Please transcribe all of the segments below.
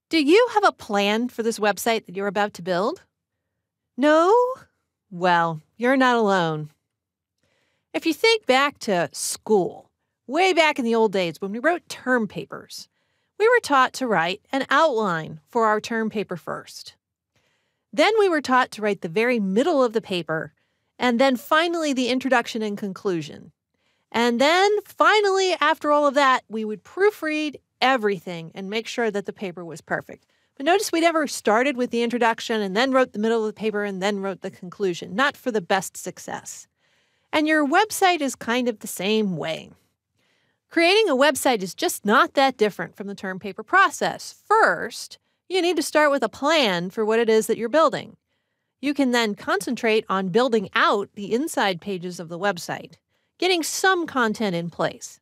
Do you have a plan for this website that you're about to build? No? Well, you're not alone. If you think back to school, way back in the old days when we wrote term papers, we were taught to write an outline for our term paper first. Then we were taught to write the very middle of the paper, and then finally the introduction and conclusion. And then finally, after all of that, we would proofread everything and make sure that the paper was perfect. But notice we never started with the introduction and then wrote the middle of the paper and then wrote the conclusion, not for the best success. And your website is kind of the same way. Creating a website is just not that different from the term paper process. First, you need to start with a plan for what it is that you're building. You can then concentrate on building out the inside pages of the website, getting some content in place.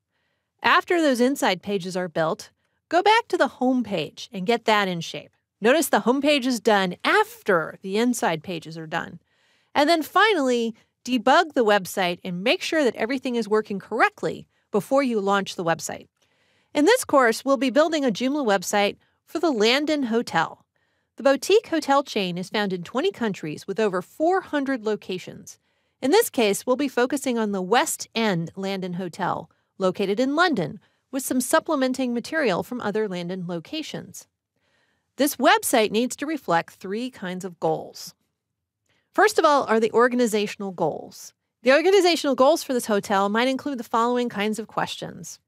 After those inside pages are built, go back to the home page and get that in shape. Notice the home page is done after the inside pages are done. And then finally, debug the website and make sure that everything is working correctly before you launch the website. In this course, we'll be building a Joomla website for the Landon Hotel. The boutique hotel chain is found in 20 countries with over 400 locations. In this case, we'll be focusing on the West End Landon Hotel, located in London, with some supplementing material from other Landon locations. This website needs to reflect 3 kinds of goals. First of all are the organizational goals. The organizational goals for this hotel might include the following kinds of questions.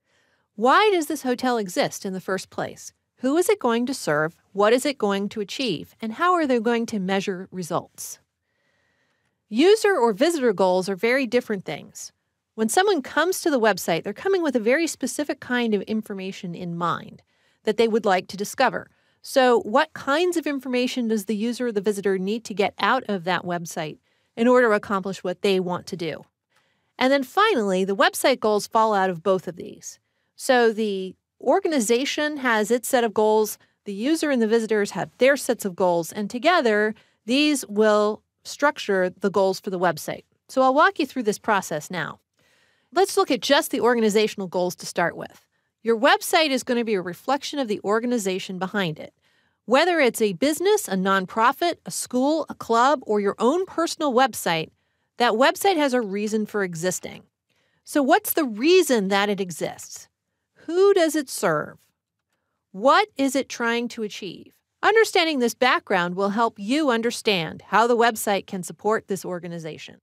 Why does this hotel exist in the first place? Who is it going to serve? What is it going to achieve? And how are they going to measure results? User or visitor goals are very different things. When someone comes to the website, they're coming with a very specific kind of information in mind that they would like to discover. So what kinds of information does the user or the visitor need to get out of that website in order to accomplish what they want to do? And then finally, the website goals fall out of both of these. So the organization has its set of goals, the user and the visitors have their sets of goals, and together these will structure the goals for the website. So I'll walk you through this process now. Let's look at just the organizational goals to start with. Your website is going to be a reflection of the organization behind it. Whether it's a business, a nonprofit, a school, a club, or your own personal website, that website has a reason for existing. So what's the reason that it exists? Who does it serve? What is it trying to achieve? Understanding this background will help you understand how the website can support this organization.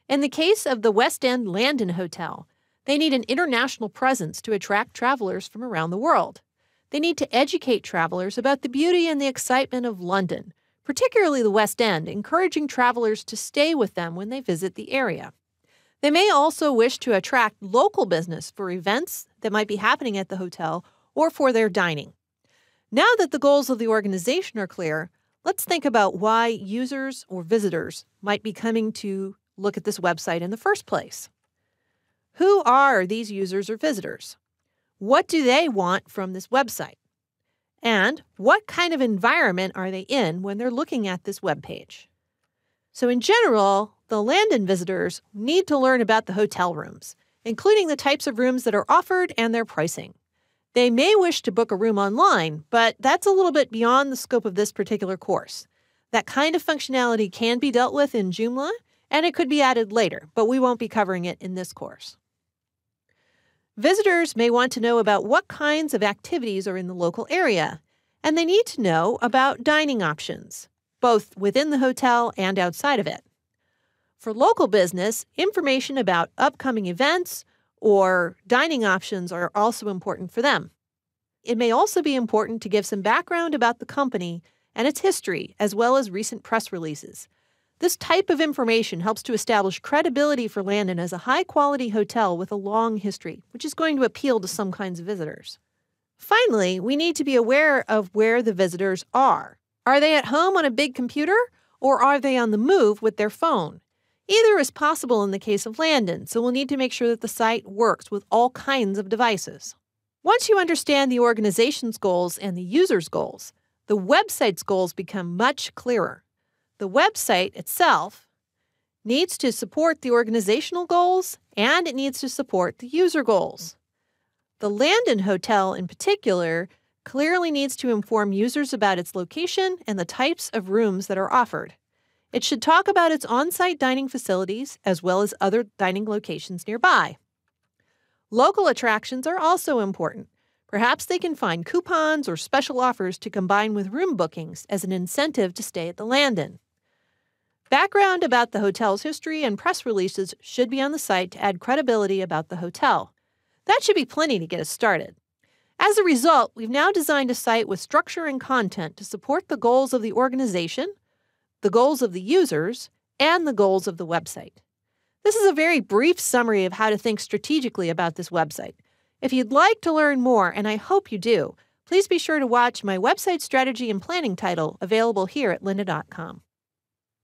In the case of the West End Landon Hotel, they need an international presence to attract travelers from around the world. They need to educate travelers about the beauty and the excitement of London, particularly the West End, encouraging travelers to stay with them when they visit the area. They may also wish to attract local business for events that might be happening at the hotel or for their dining. Now that the goals of the organization are clear, let's think about why users or visitors might be coming to look at this website in the first place. Who are these users or visitors? What do they want from this website? And what kind of environment are they in when they're looking at this webpage? So in general, the Landon visitors need to learn about the hotel rooms, including the types of rooms that are offered and their pricing. They may wish to book a room online, but that's a little bit beyond the scope of this particular course. That kind of functionality can be dealt with in Joomla, and it could be added later, but we won't be covering it in this course. Visitors may want to know about what kinds of activities are in the local area, and they need to know about dining options, both within the hotel and outside of it. For local business, information about upcoming events or dining options are also important for them. It may also be important to give some background about the company and its history, as well as recent press releases. This type of information helps to establish credibility for Landon as a high-quality hotel with a long history, which is going to appeal to some kinds of visitors. Finally, we need to be aware of where the visitors are. Are they at home on a big computer, or are they on the move with their phone? Either is possible in the case of Landon, so we'll need to make sure that the site works with all kinds of devices. Once you understand the organization's goals and the user's goals, the website's goals become much clearer. The website itself needs to support the organizational goals, and it needs to support the user goals. The Landon Hotel, in particular, clearly needs to inform users about its location and the types of rooms that are offered. It should talk about its on-site dining facilities as well as other dining locations nearby. Local attractions are also important. Perhaps they can find coupons or special offers to combine with room bookings as an incentive to stay at the Landon. Background about the hotel's history and press releases should be on the site to add credibility about the hotel. That should be plenty to get us started. As a result, we've now designed a site with structure and content to support the goals of the organization, the goals of the users, and the goals of the website. This is a very brief summary of how to think strategically about this website. If you'd like to learn more, and I hope you do, please be sure to watch my website strategy and planning title available here at lynda.com.